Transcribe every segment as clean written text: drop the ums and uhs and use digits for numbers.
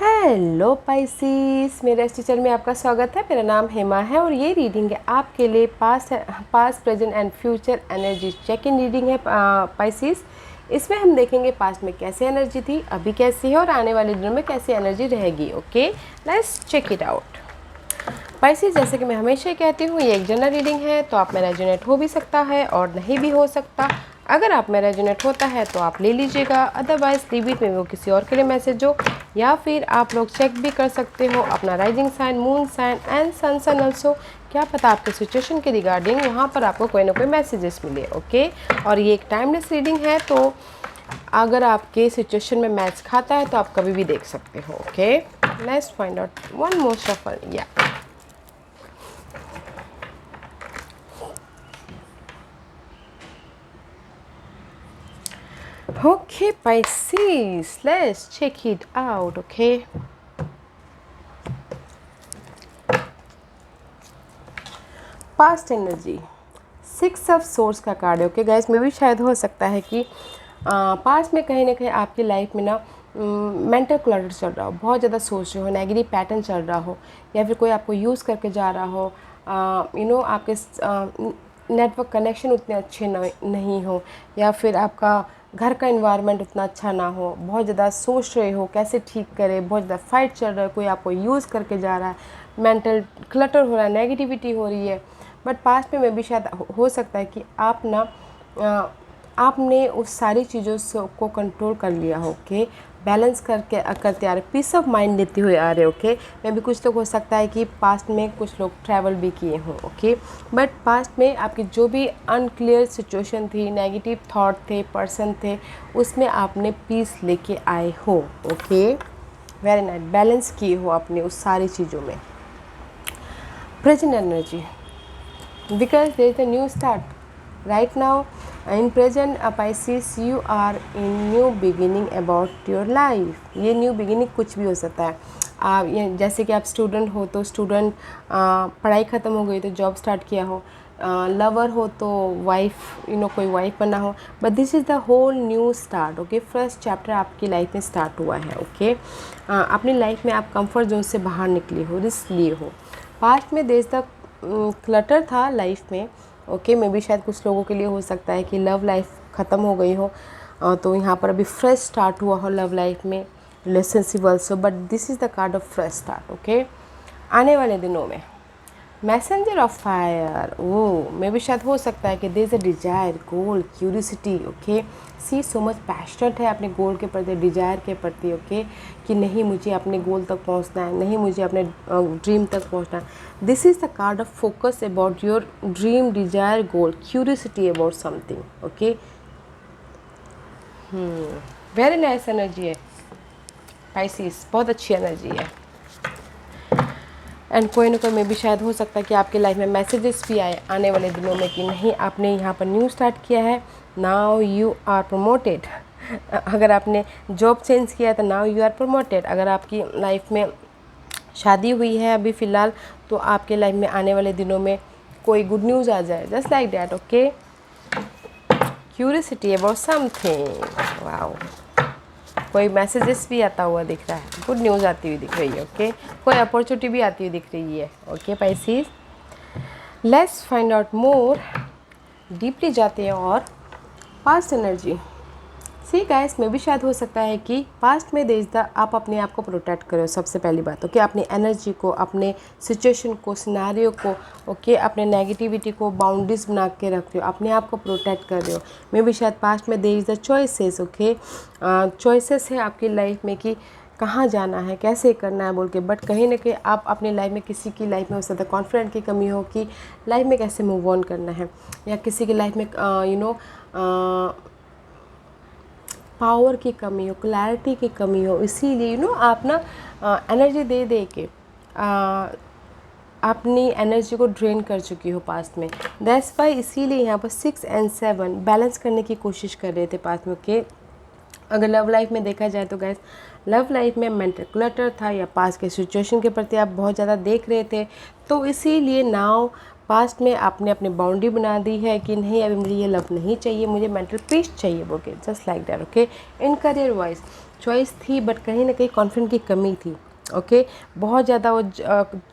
Hello Pisces, मेरे इस channel में आपका स्वागत है। मेरा नाम हेमा है और ये रीडिंग है आपके लिए past present and future energy check in reading है पाइसिस। इसमें हम देखेंगे पास्ट में कैसे एनर्जी थी, अभी कैसी है और आने वाले दिनों में कैसी एनर्जी रहेगी। Okay, let's check it out. Pisces, जैसे कि मैं हमेशा कहती हूँ, ये एक जनरल रीडिंग है, तो आप में रेजोनेट हो भी सकता है और नहीं भी हो सकता। अगर आप में रेजोनेट होता है तो आप ले लीजिएगा, अदरवाइज लीव इट में वो किसी और के लिए मैसेज हो, या फिर आप लोग चेक भी कर सकते हो अपना rising sign, moon sign and sun sign also. क्या पता आपके सिचुएशन के रिगार्डिंग वहाँ पर आपको कोई ना कोई मैसेजेस मिले। ओके, और ये एक टाइमलेस रीडिंग है, तो अगर आपके सिचुएशन में मैच खाता है तो आप कभी भी देख सकते हो। Okay, let's find out one more shuffle. या okay, Pisces, let's check it out. Okay, past energy, 6 of source का कार्ड है। ओके गाइस, में भी शायद हो सकता है कि पास्ट में कहीं ना कहीं आपकी लाइफ में ना मेंटल क्लटर चल रहा हो, बहुत ज़्यादा सोच रहे हो, नेगेटिव पैटर्न चल रहा हो, या फिर कोई आपको यूज़ करके जा रहा हो, आपके नेटवर्क कनेक्शन उतने अच्छे नहीं हो, या फिर आपका घर का इन्वायरमेंट उतना अच्छा ना हो, बहुत ज़्यादा सोच रहे हो कैसे ठीक करें, बहुत ज़्यादा फाइट चल रहा है, कोई आपको यूज़ करके जा रहा है, मेंटल क्लटर हो रहा है, नेगेटिविटी हो रही है। बट पास्ट में भी शायद हो सकता है कि आप ना आपने उस सारी चीज़ों से को कंट्रोल कर लिया हो। ओके, बैलेंस करते आ रहे, पीस ऑफ माइंड लेते हुए आ रहे। ओके, मैं भी कुछ लोग हो सकता है कि पास्ट में कुछ लोग ट्रैवल भी किए हों। ओके, बट पास्ट में आपकी जो भी अनक्लियर सिचुएशन थी, नेगेटिव थॉट थे, पर्सन थे, उसमें आपने पीस लेके आए हो। ओके, वेरी नाइस, बैलेंस किए हो आपने उस सारी चीज़ों में। Present energy, because there is a new start right now in present Pisces, you are in new beginning about your life। ये न्यू बिगिनिंग कुछ भी हो सकता है। ये जैसे कि आप स्टूडेंट हो तो स्टूडेंट, पढ़ाई ख़त्म हो गई तो जॉब स्टार्ट किया हो, लवर हो तो वाइफ, कोई वाइफ बना हो, but this is the whole new start. Okay, first chapter आपकी लाइफ में स्टार्ट हुआ है। ओके, अपनी लाइफ में आप कंफर्ट जोन से बाहर निकले हो, रिस्क लिए हो। पास्ट में देश तक क्लटर था लाइफ में। ओके, मे भी शायद कुछ लोगों के लिए हो सकता है कि लव लाइफ ख़त्म हो गई हो, तो यहाँ पर अभी फ्रेश स्टार्ट हुआ हो लव लाइफ में, relationship also, but this is the card of fresh start. Okay, आने वाले दिनों में मैसेंजर ऑफ फायर, वो मे भी शायद हो सकता है कि there is a desire, goal, curiosity. Okay, see so much passionate है अपने गोल के प्रति, डिजायर के प्रति। ओके, कि नहीं मुझे अपने गोल तक पहुंचना है, नहीं मुझे अपने ड्रीम तक पहुंचना है। This is the card of focus about your dream, desire, goal, curiosity about something. Okay, very nice energy है पाइसिस, बहुत अच्छी एनर्जी है। एंड कोई ना कोई में भी शायद हो सकता है कि आपके लाइफ में मैसेजेस भी आए आने वाले दिनों में कि नहीं आपने यहाँ पर न्यू स्टार्ट किया है, नाउ यू आर प्रमोटेड। अगर आपने जॉब चेंज किया तो नाउ यू आर प्रमोटेड। अगर आपकी लाइफ में शादी हुई है अभी फ़िलहाल, तो आपके लाइफ में आने वाले दिनों में कोई गुड न्यूज़ आ जाए, just like that. Okay, curiosity about something, wow, कोई मैसेजेस भी आता हुआ दिख रहा है, गुड न्यूज़ आती हुई दिख रही है। ओके, कोई अपॉर्चुनिटी भी आती हुई दिख रही है। Okay Pisces, let's find out more, deeply जाते हैं और पास्ट एनर्जी। सी गाइस, में भी शायद हो सकता है कि पास्ट में आप अपने आप को प्रोटेक्ट करो। सबसे पहली बात, ओके, अपनी एनर्जी को, अपने सिचुएशन को, सिनारियो को, ओके, अपने नेगेटिविटी को बाउंड्रीज बना के रख रहे हो, अपने आप को प्रोटेक्ट कर रहे हो। में भी शायद पास्ट में there is the choices. Okay, choices है आपकी लाइफ में कि कहाँ जाना है, कैसे करना है बोल के, बट कहीं ना कहीं आप अपनी लाइफ में, किसी की लाइफ में हो सकता है कॉन्फिडेंट की कमी हो कि लाइफ में कैसे मूव ऑन करना है, या किसी की लाइफ में पावर की कमी हो, क्लैरिटी की कमी हो, इसीलिए आप ना एनर्जी दे दे के अपनी एनर्जी को ड्रेन कर चुकी हो पास्ट में। दैट्स वाई इसीलिए यहाँ पर 6 and 7 बैलेंस करने की कोशिश कर रहे थे पास्ट में। कि अगर लव लाइफ में देखा जाए तो गैस, लव लाइफ में मेंटल क्लटर था, या पास्ट के सिचुएशन के प्रति आप बहुत ज़्यादा देख रहे थे, तो इसीलिए नाउ पास्ट में आपने अपनी बाउंड्री बना दी है कि नहीं अभी मुझे ये लव नहीं चाहिए, मुझे मेंटल पीस चाहिए बोल के, just like that. Okay, in career wise choice थी बट कहीं ना कहीं कॉन्फिडेंस की कमी थी। ओके, बहुत ज़्यादा वो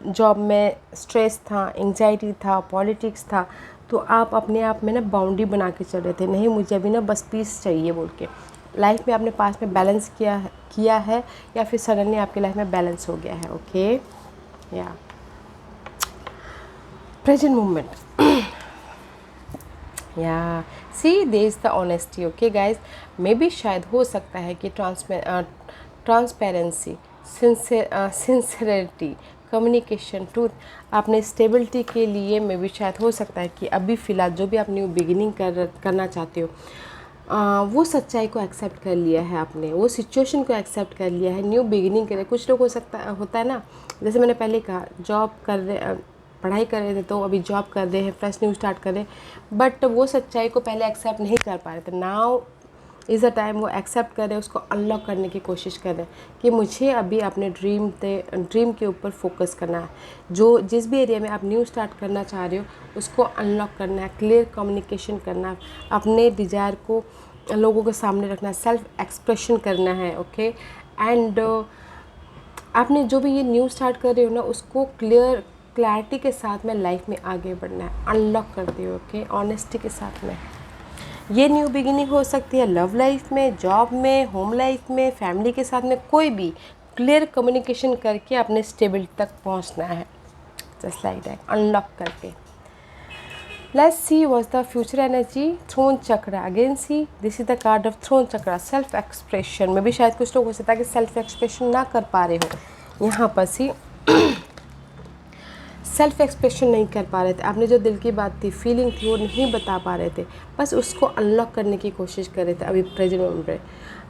जॉब में स्ट्रेस था, एंजाइटी था, पॉलिटिक्स था, तो आप अपने आप में ना बाउंड्री बना के चल रहे थे, नहीं मुझे अभी ना बस पीस चाहिए बोल के। लाइफ में आपने पास में बैलेंस किया है या फिर सडनली आपके लाइफ में बैलेंस हो गया है। ओके, या प्रेजेंट मोमेंट, या see there is the honesty. Okay guys, maybe बी शायद हो सकता है कि ट्रांसपेरेंसी, सिंसियरिटी, कम्युनिकेशन, ट्रूथ, आपने स्टेबिलिटी के लिए मे बी शायद हो सकता है कि अभी फ़िलहाल जो भी आप न्यू बिगिनिंग करना चाहते हो, वो सच्चाई को एक्सेप्ट कर लिया है आपने, वो सिचुएशन को एक्सेप्ट कर लिया है न्यू बिगिनिंग के लिए। कुछ लोग होता है ना, जैसे मैंने पहले कहा, पढ़ाई कर रहे थे तो अभी जॉब कर रहे हैं, फ्रेश न्यू स्टार्ट कर रहे हैं, बट वो सच्चाई को पहले एक्सेप्ट नहीं कर पा रहे थे। नाउ इज़ अ टाइम वो एक्सेप्ट कर रहे हैं, उसको अनलॉक करने की कोशिश कर रहे हैं कि मुझे अभी अपने ड्रीम के ऊपर फोकस करना है। जिस भी एरिया में आप न्यू स्टार्ट करना चाह रहे हो उसको अनलॉक करना है, क्लियर कम्युनिकेशन करना है, अपने डिज़ायर को लोगों के सामने रखना है, सेल्फ एक्सप्रेशन करना है। ओके, एंड आपने जो भी ये न्यू स्टार्ट कर रहे हो ना, उसको क्लैरिटी के साथ में लाइफ में आगे बढ़ना है, अनलॉक करते हो। ओके, ऑनेस्टी के साथ में ये न्यू बिगिनिंग हो सकती है लव लाइफ में, जॉब में, होम लाइफ में, फैमिली के साथ में, कोई भी क्लियर कम्युनिकेशन करके अपने स्टेबिलिटी तक पहुंचना है, जस्ट लाइक दैट, अनलॉक करके। Let's see what's the future energy, throne chakra. Again see this is the card of throne chakra, self expression में भी शायद कुछ लोग हो सकता है कि सेल्फ एक्सप्रेशन ना कर पा रहे हो, यहाँ पर सी सेल्फ एक्सप्रेशन नहीं कर पा रहे थे, आपने जो दिल की बात थी, फीलिंग थी, वो नहीं बता पा रहे थे, बस उसको अनलॉक करने की कोशिश कर रहे थे अभी प्रेजेंट मोमेंट में।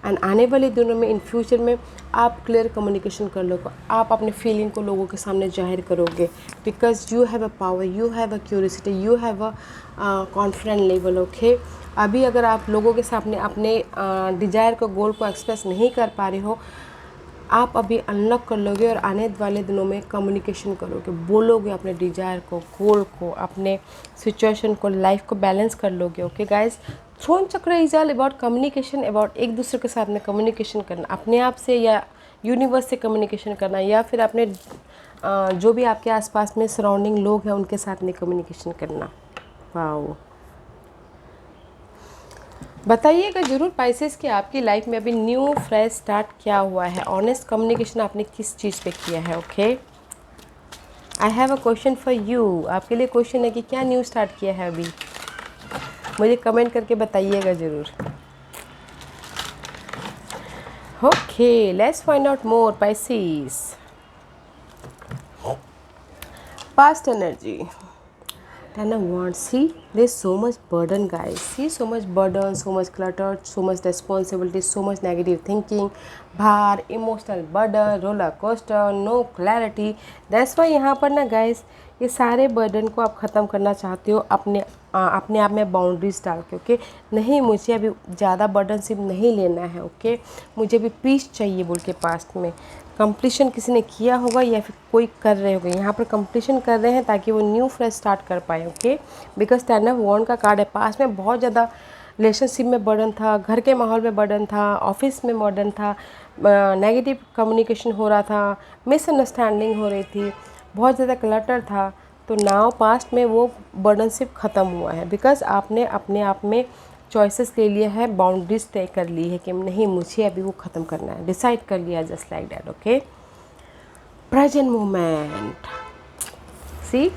एंड आने वाले दिनों में, इन फ्यूचर में, आप क्लियर कम्युनिकेशन कर लोगे, आप अपने फीलिंग को लोगों के सामने जाहिर करोगे, because you have a power, you have a curiosity, you have a confident level. Okay, अभी अगर आप लोगों के सामने अपने डिज़ायर को, गोल को एक्सप्रेस नहीं कर पा रहे हो, आप अभी अनलॉक कर लोगे और आने वाले दिनों में कम्युनिकेशन करोगे, बोलोगे अपने डिज़ायर को, गोल को, अपने सिचुएशन को, लाइफ को बैलेंस कर लोगे। ओके गाइज, थ्रोन चक्र is all about communication, about एक दूसरे के साथ में कम्युनिकेशन करना, अपने आप से या यूनिवर्स से कम्युनिकेशन करना, या फिर अपने जो भी आपके आसपास में सराउंडिंग लोग हैं उनके साथ में कम्युनिकेशन करना। वाओ, बताइएगा ज़रूर पाइसेस कि आपकी लाइफ में अभी न्यू फ्रेश स्टार्ट क्या हुआ है, ऑनेस्ट कम्युनिकेशन आपने किस चीज़ पे किया है। Okay, I have a question for you, आपके लिए क्वेश्चन है कि क्या न्यू स्टार्ट किया है अभी, मुझे कमेंट करके बताइएगा ज़रूर। Okay, let's find out more Pisces. Past energy, Ten of Wands. See, there's so much burden, guys. See, so much burden, so much clutter, so much responsibility, so much negative thinking, भार, emotional burden, roller coaster, no clarity. That's why यहाँ पर ना guys, ये सारे burden को आप ख़त्म करना चाहते हो अपने आप में बाउंड्रीज डाल के। ओके, नहीं मुझे अभी ज़्यादा बर्डन सिर्फ नहीं लेना है। ओके, मुझे अभी पीस चाहिए बोल के पास्ट में कंप्लीशन किसी ने किया होगा या फिर कोई कर रहे होंगे, यहाँ पर कंप्लीशन कर रहे हैं ताकि वो न्यू फ्रेश स्टार्ट कर पाए। ओके, बिकॉज टेन ऑफ वॉन्ड का कार्ड है, पास में बहुत ज़्यादा रिलेशनशिप में बर्डन था, घर के माहौल में बर्डन था, ऑफिस में बर्डन था, नेगेटिव कम्युनिकेशन हो रहा था, मिसअंडरस्टैंडिंग हो रही थी, बहुत ज़्यादा क्लटर था। तो नाउ पास्ट में वो बर्डनशिप ख़त्म हुआ है, बिकॉज आपने अपने आप में चॉइसेस ले लिया है, बाउंड्रीज तय कर ली है कि नहीं मुझे अभी वो ख़त्म करना है, डिसाइड कर लिया, just like that. Okay, present moment, see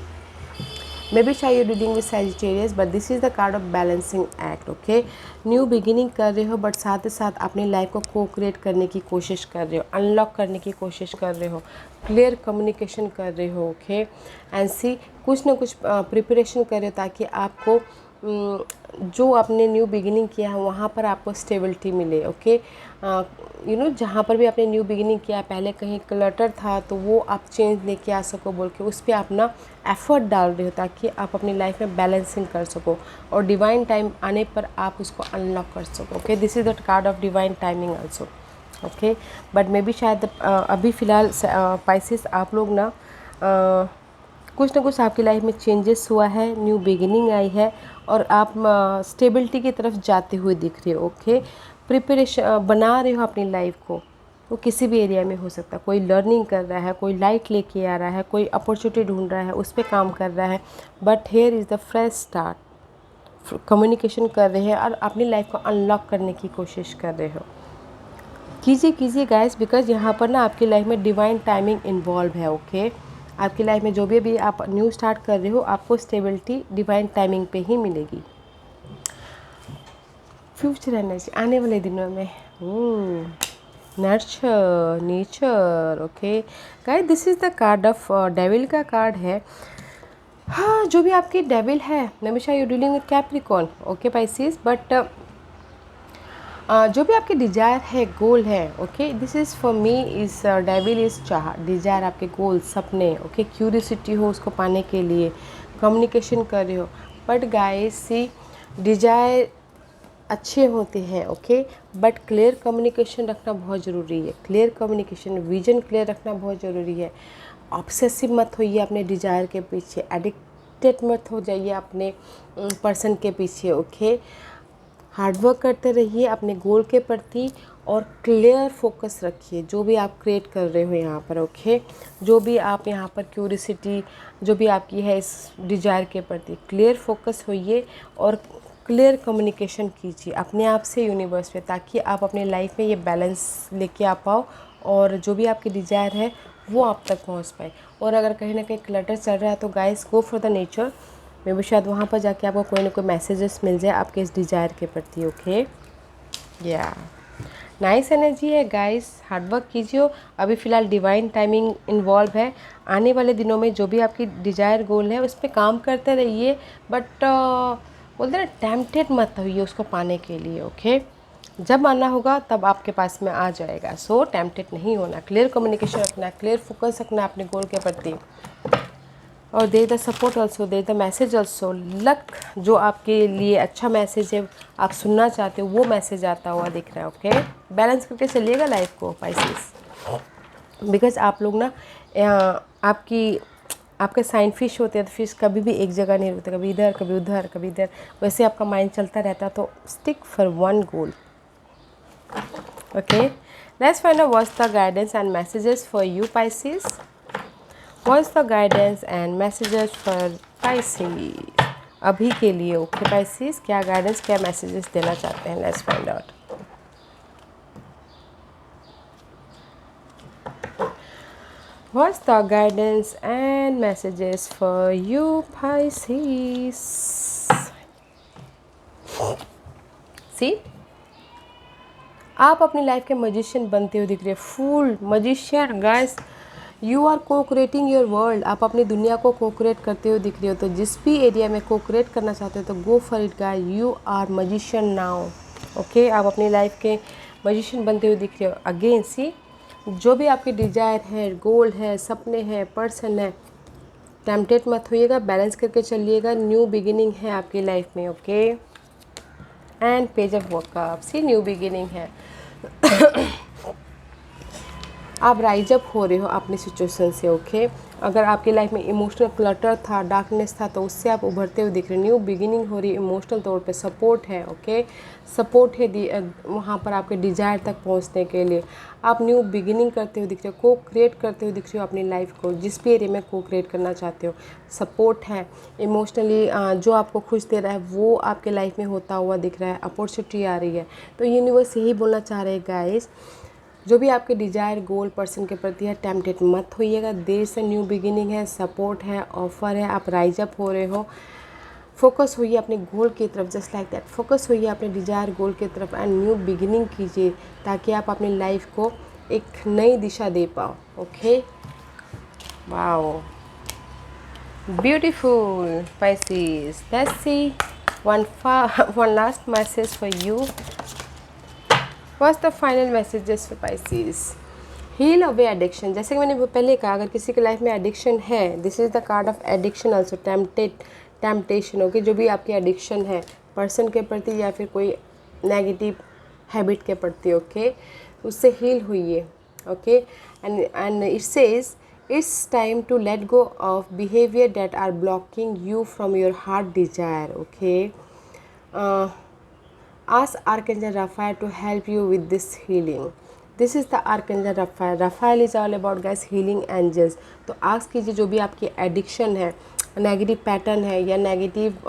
maybe बी शायद you dealing with Sagittarius, but this is the card of balancing act. Okay, new beginning कर रहे हो बट साथ ही साथ अपनी लाइफ को को क्रिएट करने की कोशिश कर रहे हो, अनलॉक करने की कोशिश कर रहे हो, क्लियर कम्युनिकेशन कर रहे हो। ओके, एंड सी कुछ ना कुछ प्रिपरेशन कर रहे हो ताकि आपको जो आपने न्यू बिगिनिंग किया है वहाँ पर आपको स्टेबिलिटी मिले। ओके, यू नो जहाँ पर भी आपने न्यू बिगिनिंग किया, पहले कहीं क्लटर था तो वो आप चेंज लेके आ सको बोल के उस पर अपना एफर्ट डाल रहे हो ताकि आप अपनी लाइफ में बैलेंसिंग कर सको और डिवाइन टाइम आने पर आप उसको अनलॉक कर सको। Okay, this is the card of divine timing also. Okay, but मे बी शायद अभी फ़िलहाल पाइसेस आप लोग ना कुछ ना कुछ आपकी लाइफ में चेंजेस हुआ है, न्यू बिगिनिंग आई है और आप स्टेबिलिटी की तरफ जाते हुए दिख रहे हो। ओके, प्रिपरेशन बना रहे हो अपनी लाइफ को, वो किसी भी एरिया में हो सकता है। कोई लर्निंग कर रहा है, कोई लाइट लेके आ रहा है, कोई अपॉर्चुनिटी ढूंढ रहा है, उस पर काम कर रहा है, but here is the fresh start. Communication कर रहे हैं और अपनी लाइफ को अनलॉक करने की कोशिश कर रहे हो। कीजिए कीजिए गाइस, बिकॉज यहाँ पर ना आपकी लाइफ में डिवाइन टाइमिंग इन्वॉल्व है। ओके, आपकी लाइफ में जो भी अभी आप न्यू स्टार्ट कर रहे हो, आपको स्टेबिलिटी डिवाइन टाइमिंग पे ही मिलेगी। फ्यूचर एनर्जी आने वाले दिनों में nurture nature. Okay guys, this is the card of devil का कार्ड है। हाँ, जो भी आपकी डेविल है, हमेशा you dealing with Capricorn. Okay Pisces, but जो भी आपके डिज़ायर है, गोल है, okay, this is for me is devil is चाह, डिज़ायर आपके गोल, सपने, ओके, क्यूरियोसिटी हो उसको पाने के लिए, कम्युनिकेशन कर रहे हो। बट गाइस सी, डिज़ायर अच्छे होते हैं, ओके, बट क्लियर कम्युनिकेशन रखना बहुत ज़रूरी है। क्लियर कम्युनिकेशन, विजन क्लियर रखना बहुत ज़रूरी है। ऑब्सेसिव मत होइए अपने डिज़ायर के पीछे, एडिक्टेड मत हो जाइए अपने पर्सन के पीछे। ओके, हार्डवर्क करते रहिए अपने गोल के प्रति और क्लियर फोकस रखिए जो भी आप क्रिएट कर रहे हो यहाँ पर। ओके, जो भी आप यहाँ पर क्यूरियोसिटी जो भी आपकी है इस डिज़ायर के प्रति, क्लियर फोकस होइए और क्लियर कम्युनिकेशन कीजिए अपने आप से यूनिवर्स पे, ताकि आप अपनी लाइफ में ये बैलेंस लेके आ पाओ और जो भी आपकी डिज़ायर है वो आप तक पहुँच पाए। और अगर कहीं ना कहीं क्लटर चल रहा है तो guys go for the nature, may भी शायद वहाँ पर जाके आपको कोई ना कोई मैसेजेस मिल जाए आपके इस डिज़ायर के प्रति। ओके, या नाइस एनर्जी है गाइस, हार्डवर्क कीजिए। अभी फ़िलहाल डिवाइन टाइमिंग इन्वॉल्व है। आने वाले दिनों में जो भी आपकी डिज़ायर गोल है उस पर काम करते रहिए, बट बोलते हैं ना, टेम्पटेड मत होइए उसको पाने के लिए। ओके, जब आना होगा तब आपके पास में आ जाएगा। सो टेम्पटेड नहीं होना, क्लियर कम्युनिकेशन रखना, क्लियर फोकस रखना अपने गोल के प्रति। और they the support also, they the message also. Luck जो आपके लिए अच्छा मैसेज है, आप सुनना चाहते हो, वो मैसेज आता हुआ दिख रहा है। ओके, बैलेंस करके चलिएगा लाइफ को पाइसेस, बिकॉज आप लोग ना आपके साइन फिश होते हैं, तो फिश कभी भी एक जगह नहीं रुकते, कभी इधर कभी उधर कभी इधर, वैसे आपका माइंड चलता रहता है। तो stick for one goal. Okay, let's find out what's the guidance and messages for you Pisces. What's the guidance and messages for Pisces अभी के लिए। ओके पाइसेस, क्या गाइडेंस क्या मैसेजेस देना चाहते हैं, let's find out. What's the guidance and messages for you Pisces? See, आप अपनी लाइफ के मजिशियन बनते हुए दिख रहे हैं, full magician guys. You are co-creating your world, आप अपनी दुनिया को को क्रिएट करते हुए दिख रहे हो। तो जिस भी एरिया में को क्रिएट करना चाहते हो तो go for it guys, you are magician now. Okay, आप अपनी लाइफ के मजिशियन बनते हुए दिख रहे हो। अगेन सी, जो भी आपके डिज़ायर है, गोल है, सपने हैं, पर्सन है, टेम्पटेड मत होइएगा, बैलेंस करके चलिएगा। न्यू बिगिनिंग है आपकी लाइफ में। Okay, and page of workup, see new beginning है। आप राइज अप हो रहे हो अपनी सिचुएशन से। ओके, अगर आपकी लाइफ में इमोशनल क्लटर था, डार्कनेस था, तो उससे आप उभरते हुए दिख रहे हो। न्यू बिगिनिंग हो रही है इमोशनल तौर पे, सपोर्ट है। ओके, सपोर्ट है वहाँ पर आपके डिज़ायर तक पहुँचने के लिए। आप न्यू बिगिनिंग करते हुए दिख रहे हो, को क्रिएट करते हुए दिख रहे हो अपनी लाइफ को, जिस भी एरिया में को क्रिएट करना चाहते हो। सपोर्ट है इमोशनली, जो आपको खुश दे रहा है वो आपके लाइफ में होता हुआ दिख रहा है। अपॉर्चुनिटी आ रही है। तो यूनिवर्स यही बोलना चाह रहे हैं गाइस, जो भी आपके डिज़ायर गोल पर्सन के प्रति है, टेम्पटेड मत होइएगा। देर से न्यू बिगिनिंग है, सपोर्ट है, ऑफर है, आप राइज अप हो रहे हो। फोकस होइए अपने गोल की तरफ, जस्ट लाइक दैट। फोकस होइए अपने डिज़ायर गोल की तरफ एंड न्यू बिगिनिंग कीजिए, ताकि आप अपनी लाइफ को एक नई दिशा दे पाओ। Okay, wow, beautiful Pisces. Let's see one last message for you. What's the final messages for Pisces? Heal away addiction. जैसे कि मैंने पहले कहा, अगर किसी की लाइफ में एडिक्शन है, this is the card of addiction also, temptation. Okay, जो भी आपकी एडिक्शन है पर्सन के प्रति या फिर कोई नेगेटिव हैबिट के प्रति, ओके, उससे हील हुई है। Okay, and it says it's time to let go of behaviour that are blocking you from your heart desire. Okay, Ask Archangel Raphael to help you with this healing. This is the Archangel Raphael. Raphael is all about guys healing angels. तो ask कीजिए जो भी आपकी addiction है, negative pattern है या negative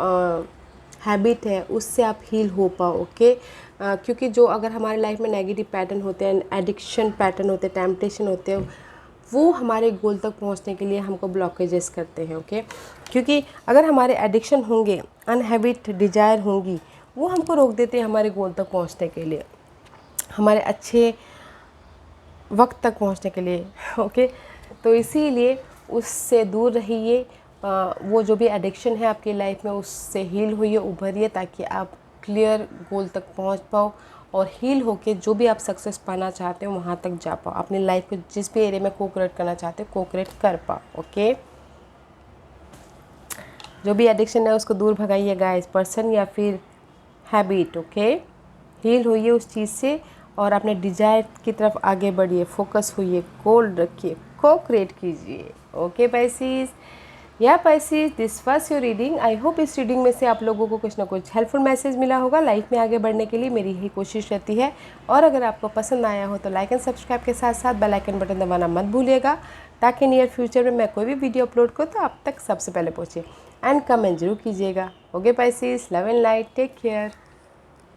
habit है, उससे आप हील हो पाओ। ओके क्योंकि जो अगर हमारे लाइफ में नेगेटिव पैटर्न होते हैं, एडिक्शन पैटर्न होते हैं, टेम्पटेशन होते हैं, वो हमारे गोल तक पहुंचने के लिए हमको ब्लॉकेजेस करते हैं। ओके क्योंकि अगर हमारे एडिक्शन होंगे, अनहैबिट डिजायर होंगी, वो हमको रोक देते हैं हमारे गोल तक पहुंचने के लिए, हमारे अच्छे वक्त तक पहुंचने के लिए। ओके तो इसीलिए उससे दूर रहिए। वो जो भी एडिक्शन है आपकी लाइफ में उससे हील होइए, उभरिए, ताकि आप क्लियर गोल तक पहुंच पाओ और हील होके जो भी आप सक्सेस पाना चाहते हो वहाँ तक जा पाओ, अपनी लाइफ को जिस भी एरिया में को-क्रिएट करना चाहते हो को-क्रिएट कर पाओ। ओके जो भी एडिक्शन है उसको दूर भगाइए गाइस, पर्सन या फिर हैबिट। ओके हील होइए उस चीज़ से और अपने डिजायर की तरफ आगे बढ़िए, फोकस होइए, गोल रखिए, को-क्रिएट कीजिए। ओके पाइसेस, या Pisces, this was your reading. I hope इस रीडिंग में से आप लोगों को कुछ ना कुछ हेल्पफुल मैसेज मिला होगा। लाइफ में आगे बढ़ने के लिए मेरी यही कोशिश रहती है। और अगर आपको पसंद आया हो तो लाइक एंड सब्सक्राइब के साथ साथ बेल आइकन बटन दबाना मत भूलिएगा, ताकि नियर फ्यूचर में मैं कोई भी वीडियो अपलोड करूँ तो आप तक सबसे पहले पहुँचे। एंड कमेंट जरूर कीजिएगा। Okay Pisces, love and light, take care.